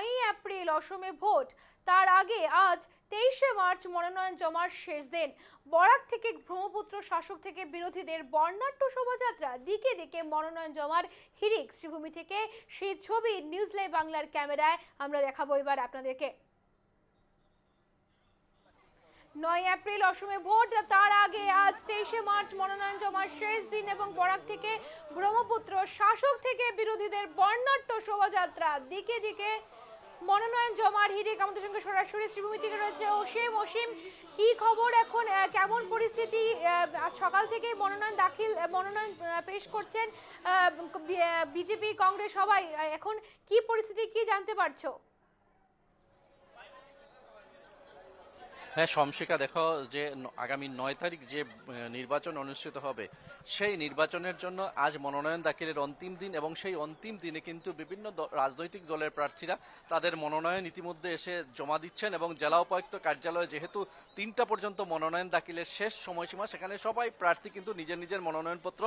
9ই April অসমে vote, তার আগে আজ 23শে মার্চ মনোনয়ন জমার শেষ দিন। বরাক থেকে ব্রহ্মপুত্র শাসক থেকে বিরোধীদের বর্ণাঢ্য শোভাযাত্রা, দিকে দিকে মনোনয়ন জমার হিড়িক। শ্রীভূমি থেকে সেই ছবি নিউজ লাইভ বাংলার ক্যামেরায় আমরা দেখাবো এবার আপনাদেরকে। 9 এপ্রিল অসমে ভোট, তার আগে আজ 23শে মার্চ মনোনয়ন জমার শেষ দিন এবং বরাক থেকে ব্রহ্মপুত্র শাসক থেকে বিরোধীদের বর্ণাঢ্য শোভাযাত্রা, দিকে দিকে মনোনয়ন জমার হিড়িক। আমাদের সঙ্গে সরাসরি শ্রীভূমি থেকে রয়েছে অসীম। অসীম, কি খবর এখন, কেমন পরিস্থিতি? আজ সকাল থেকে মনোনয়ন পেশ করছেন বিজেপি কংগ্রেস সবাই, এখন কি পরিস্থিতি, কি জানতে পারছো? হ্যাঁ শমশিকা, দেখো যে আগামী 9 তারিখ যে নির্বাচন অনুষ্ঠিত হবে সেই নির্বাচনের জন্য আজ মনোনয়ন দাখিলের অন্তিম দিন এবং সেই অন্তিম দিনে কিন্তু বিভিন্ন রাজনৈতিক দলের প্রার্থীরা তাদের মনোনয়ন ইতিমধ্যে এসে জমা দিচ্ছেন এবং জেলা উপায়ুক্ত কার্যালয়ে যেহেতু 3টা পর্যন্ত মনোনয়ন দাখিলের শেষ সময়সীমা, সেখানে সবাই প্রার্থী কিন্তু নিজের নিজের মনোনয়নপত্র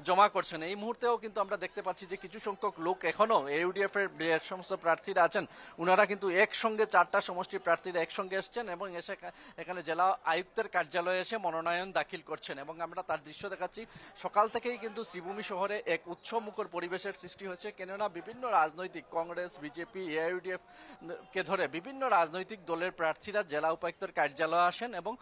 জমা করছেন। এই মুহূর্তেও কিন্তু আমরা দেখতে পাচ্ছি যে কিছু সংখ্যক লোক এখনো ইউডিএফ এর যে সমস্ত প্রার্থীরা আছেন ওনারা কিন্তু একসঙ্গে 4টা সমষ্টির প্রার্থীরা একসঙ্গে এসছেন এবং এসে এখানে জেলা আয়ুক্তের কার্যালয়ে এসে মনোনয়ন দাখিল করছেন এবং আমরা তার দৃশ্য দেখাচ্ছি। সকাল থেকেই কিন্তু শ্রীভূমি শহরে এক উৎসবমুখর পরিবেশের সৃষ্টি হয়েছে, কেননা বিভিন্ন রাজনৈতিক কংগ্রেস, বিজেপি, এআইইউডিএফ কে ধরে বিভিন্ন রাজনৈতিক দলের প্রার্থীরা জেলা উপায়ুক্তের কার্যালয়ে আসেন এবং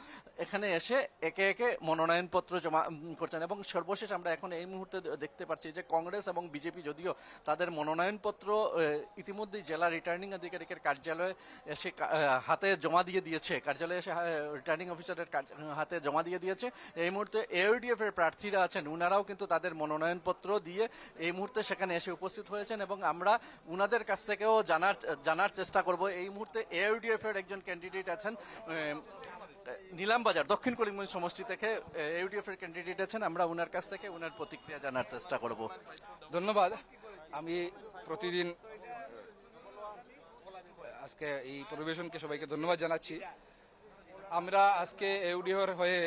এখানে এসে একে একে মনোনয়নপত্র জমা করছেন। এবং সর্বশেষ আমরা এখন এই মুহূর্তে দেখতে পাচ্ছি যে কংগ্রেস এবং বিজেপি যদিও তাদের মনোনয়নপত্র ইতিমধ্যেই জেলা রিটার্নিং আধিকারিকের কার্যালয়ে এসে হাতে জমা দিয়ে দিয়েছে, কার্যালয়ে এসে রিটার্নিং অফিসারের হাতে জমা দিয়ে দিয়েছে। এই মুহূর্তে এআইইউডিএফ এর প্রার্থীরা আছেন উনারাও কিন্তু তাদের মনোনয়নপত্র দিয়ে এই মুহূর্তে সেখানে এসে উপস্থিত হয়েছেন এবং আমরা উনাদের কাছ থেকেও জানার চেষ্টা করব। এই মুহূর্তে এআইইউডিএফ এর একজন ক্যান্ডিডেট আছেন নিলাম বাজার দক্ষিণ করিমগঞ্জ সমষ্টি থেকে, ইউডিএফ এর ক্যান্ডিডেট আছেন, আমরা উনার কাছ থেকে উনার প্রতিক্রিয়া জানার চেষ্টা করব। ধন্যবাদ। আমি প্রতিদিন আজকে এই পরিবেশনকে সবাইকে ধন্যবাদ জানাচ্ছি। আমরা আজকে ইউডিএফ হয়ে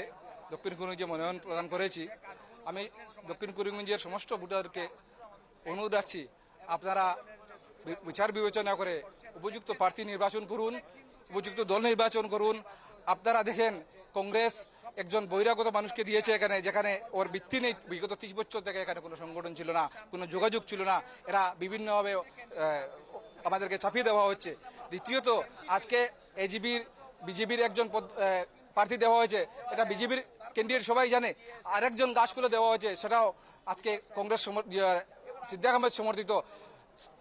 দক্ষিণ করিমগঞ্জে মনোনয়ন প্রদান করেছি। আমি দক্ষিণ করিমগঞ্জের সমস্ত ভোটারকে অনুরোধ রাখছি, আপনারা বিচার বিবেচনা করে উপযুক্ত প্রার্থী নির্বাচন করুন, উপযুক্ত দল নির্বাচন করুন। আপনারা দেখেন কংগ্রেস একজন বহিরাগত মানুষকে দিয়েছে এখানে, যেখানে ওর ভিত্তি নেই। বিগত 30 বছর থেকে এখানে কোনো সংগঠন ছিল না, কোনো যোগাযোগ ছিল না। এরা বিভিন্নভাবে আমাদেরকে চাপিয়ে দেওয়া হচ্ছে। দ্বিতীয়ত আজকে বিজেপির একজন প্রার্থী দেওয়া হয়েছে, এটা বিজেপির ক্যান্ডিডেট সবাই জানে। আরেকজন গাছফুলে দেওয়া হয়েছে, সেটাও আজকে কংগ্রেস সিদ্দিক আহমেদ সমর্থিত,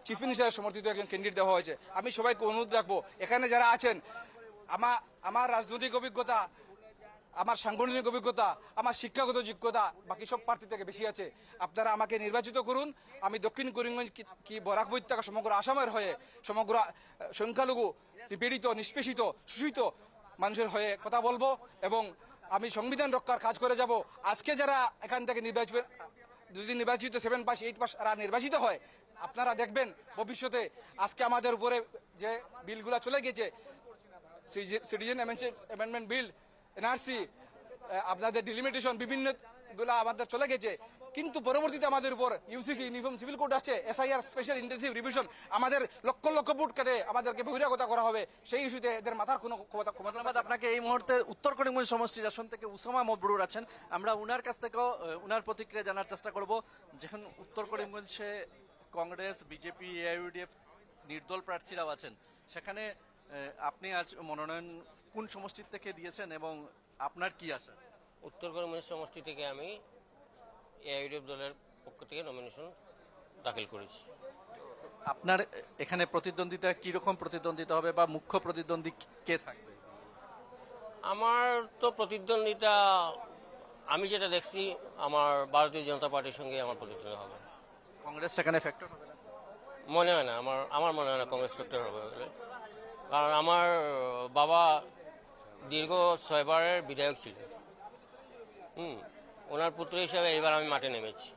চিফ মিনিস্টারের সমর্থিত একজন ক্যান্ডিডেট দেওয়া হয়েছে। আমি সবাইকে অনুরোধ রাখবো, এখানে যারা আছেন, আমার রাজনৈতিক অভিজ্ঞতা, আমার সাংগঠনিক অভিজ্ঞতা, আমার শিক্ষাগত যোগ্যতা বাকি সব প্রার্থী থেকে বেশি আছে। আপনারা আমাকে নির্বাচিত করুন। আমি দক্ষিণ করিমগঞ্জ কি বরাক উপত্যকা সমগ্র আসামের হয়ে, সমগ্র সংখ্যালঘু নিপীড়িত, নিষ্পেষিত, শোষিত মানুষের হয়ে কথা বলবো এবং আমি সংবিধান রক্ষার কাজ করে যাব। আজকে যারা এখান থেকে যদি নির্বাচিত 7 পাস 8 পাস এরা নির্বাচিত হয়, আপনারা দেখবেন ভবিষ্যতে আজকে আমাদের উপরে যে বিলগুলা চলে গেছে, সিটিজেন অ্যামেন্ডমেন্ট বিল, এনআরসি, আপনাদের ডিলিমিটেশন, বিভিন্ন গুলা আমাদের চলে গেছে, কিন্তু পরবর্তীতে আমাদের উপর ইউসিসি, ইউনিফর্ম সিভিল কোড আছে, এসআইআর স্পেশাল ইন্টেনসিভ রিভিশন, আমাদের লক্ষ লক্ষ ভোট কেটে আমাদেরকে বহিরাগত করা হবে। সেই ইস্যুতে এদের মাথার কোনো ক্ষমতা। আপনাকে এই মুহূর্তে উত্তর করিমগঞ্জ সমষ্টির আসন থেকে উসামা মবরুর আছেন, আমরা উনার কাছ থেকেও উনার প্রতিক্রিয়া জানার চেষ্টা করব। যখন উত্তর করিমগঞ্জে কংগ্রেস, বিজেপি, এআইইউডিএফ নির্দল প্রার্থীরাও আছেন, সেখানে আপনি আজ মনোনয়ন কোন সমষ্টি থেকে দিয়েছেন এবং আপনার কি আশা? উত্তর করিমগঞ্জ সমষ্টি থেকে আমি এআইইউডিএফ দলের পক্ষ থেকে নমিনেশন দাখিল করেছি। আপনার এখানে প্রতিদ্বন্দ্বিতা কিরকম প্রতিদ্বন্দ্বিতা হবে বা মুখ্য প্রতিদ্বন্দ্বী কে থাকবে? আমার তো প্রতিদ্বন্দ্বিতা, আমি যেটা দেখছি, আমার ভারতীয় জনতা পার্টির সঙ্গে আমার প্রতিদ্বন্দ্বিতা হবে। কংগ্রেস সেখানে ফ্যাক্টর হবে না? মনে হয় না, আমার মনে হয় না কংগ্রেস ফ্যাক্টর হবে বলে। কারণ আমার বাবা দীর্ঘ 6 বারের বিধায়ক ছিলেন। ওনার পুত্র হিসাবে এইবার আমি মাঠে নেমেছি।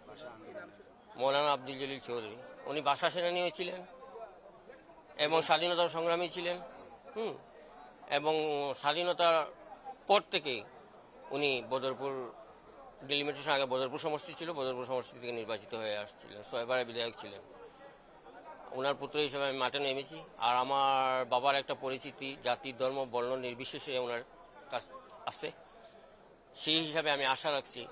মৌলানা আব্দুল জলিল চৌধুরী, উনি ভাষা সেনানী ছিলেন এবং স্বাধীনতার সংগ্রামী ছিলেন। এবং স্বাধীনতার পর থেকেই উনি বদরপুর ডিলিমিটেশন, আগে বদরপুর সমষ্টি ছিল, বদরপুর সমষ্টি থেকে নির্বাচিত হয়ে আসছিলেন, 6 বারের বিধায়ক ছিলেন। ওনার পুত্র হিসেবে আমি মাঠে নেমেছি। আর আমার বাবার একটা পরিচিতি জাতি ধর্ম বর্ণ নির্বিশেষে ওনার কাছ আছে, সেই হিসাবে আমি আশা রাখছি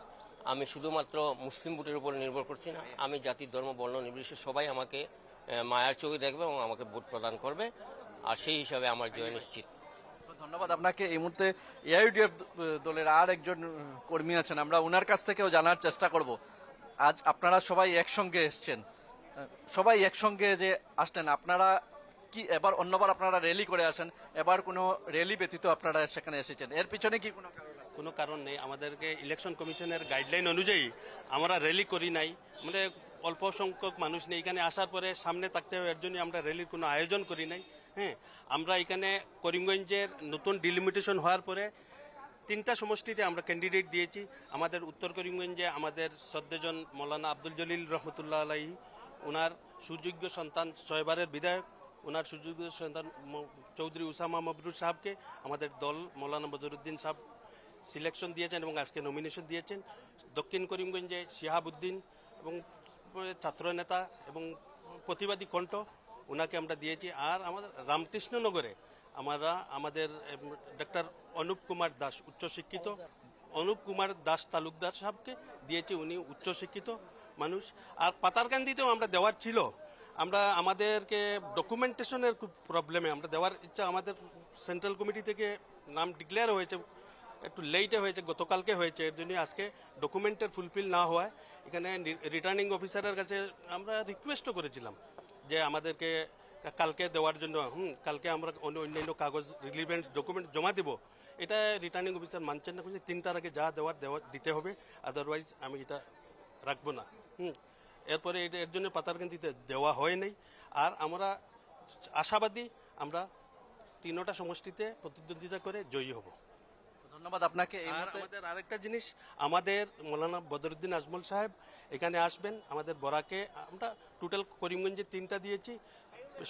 আমি শুধুমাত্র মুসলিম ভোটের উপর নির্ভর করছি না, আমি জাতি ধর্ম বর্ণ নির্বিশেষে সবাই আমাকে মায়ার চোখে দেখবে এবং আমাকে ভোট প্রদান করবে, আর সেই হিসাবে আমার জয় নিশ্চিত। ধন্যবাদ আপনাকে। এই মুহূর্তে এআইইউডিএফ দলের আর একজন কর্মী আছেন, আমরা ওনার কাছ থেকেও জানার চেষ্টা করব। আজ আপনারা সবাই একসঙ্গে এসছেন, সবাই একসঙ্গে যে আসলেন, আপনারা কি এবার অন্যবার আপনারা র্যালি করে আসেন, এবার কোনো র্যালি ব্যতীত আপনারা সেখানে এসেছেন, এর পিছনে কি কোনো কারণ আছে? কোনো কারণ নেই। আমাদেরকে ইলেকশন কমিশনের গাইডলাইন অনুযায়ী আমরা র্যালি করি নাই, আমাদের অল্প সংখ্যক মানুষ নেই এখানে আসার পরে সামনে থাকতে হবে, এর জন্য আমরা র্যালির কোনো আয়োজন করি নাই। হ্যাঁ, আমরা এখানে করিমগঞ্জের নতুন ডিলিমিটেশন হওয়ার পরে 3টা সমষ্টিতে আমরা ক্যান্ডিডেট দিয়েছি। আমাদের উত্তর করিমগঞ্জে আমাদের শ্রদ্ধেজন মৌলানা আব্দুল জলিল রহমতুল্লাহ আলাইহি, ওনার সুযোগ্য সন্তান 6 বারের বিধায়ক, ওনার সুযোগ্য সন্তান চৌধুরী উসামা মবরুর সাহেবকে আমাদের দল মৌলানা বদরুদ্দিন সাহেব সিলেকশন দিয়েছেন এবং আজকে নমিনেশন দিয়েছেন। দক্ষিণ করিমগঞ্জে শিহাবুদ্দিন এবং ছাত্র নেতা এবং প্রতিবাদী কণ্ঠ, ওনাকে আমরা দিয়েছি। আর আমাদের রামকৃষ্ণনগরে আমাদের ডক্টর অনুপ কুমার দাস উচ্চশিক্ষিত, অনুপ কুমার দাস তালুকদার সাহেবকে দিয়েছি, উনি উচ্চশিক্ষিত মানুষ। আর পাতারকান্দিতেও আমরা দেওয়ার ছিল, আমরা আমাদেরকে ডকুমেন্টেশনের খুব প্রবলেমে আমরা দেওয়ার ইচ্ছা, আমাদের সেন্ট্রাল কমিটি থেকে নাম ডিক্লেয়ার হয়েছে, একটু লেটে হয়েছে, গতকালকে হয়েছে, এর জন্য আজকে ডকুমেন্টের ফুলফিল না হওয়ায় এখানে রিটার্নিং অফিসারের কাছে আমরা রিকোয়েস্টও করেছিলাম যে আমাদেরকে কালকে দেওয়ার জন্য, কালকে আমরা অন্যান্য কাগজ রিলিভেন্ট ডকুমেন্ট জমা দেব, এটা রিটার্নিং অফিসার মানছেন না, 3টার আগে যা দেওয়ার দিতে হবে, আদারওয়াইজ আমি এটা রাখবো না। এরপরে এর জন্য পাতারকান্দিতে দেওয়া হয় নাই। আর আমরা আশাবাদী আমরা 3টা সমষ্টিতে প্রতিদ্বন্দ্বিতা করে জয়ী হব। ধন্যবাদ আপনাকে। এই আর মুহূর্তে আমাদের আরেকটা জিনিস, আমাদের মৌলানা বদরুদ্দিন আজমল সাহেব এখানে আসবেন, আমাদের বরাকে আমরা টোটাল করিমগঞ্জে 3টা দিয়েছি,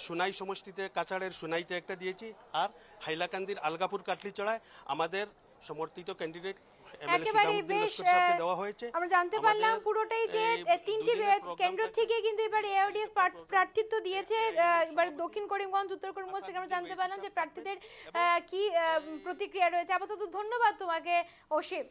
সুনাই সমষ্টিতে কাছাড়ের সুনাইতে একটা দিয়েছি, আর হাইলাকান্দির আলগাপুর কাটলিচড়ায় আমাদের সমর্থিত ক্যান্ডিডেট একেবারে বেশ দেওয়া হয়েছে। আমরা জানতে পারলাম পুরোটাই যে 3টি কেন্দ্র থেকে কিন্তু এবার এআইইউডিএফ প্রার্থিত্ব দিয়েছে। এবার দক্ষিণ করিমগঞ্জ উত্তর করিমগঞ্জ থেকে আমরা জানতে পারলাম যে প্রার্থীদের কি প্রতিক্রিয়া রয়েছে। আপাতত ধন্যবাদ তোমাকে অসীম।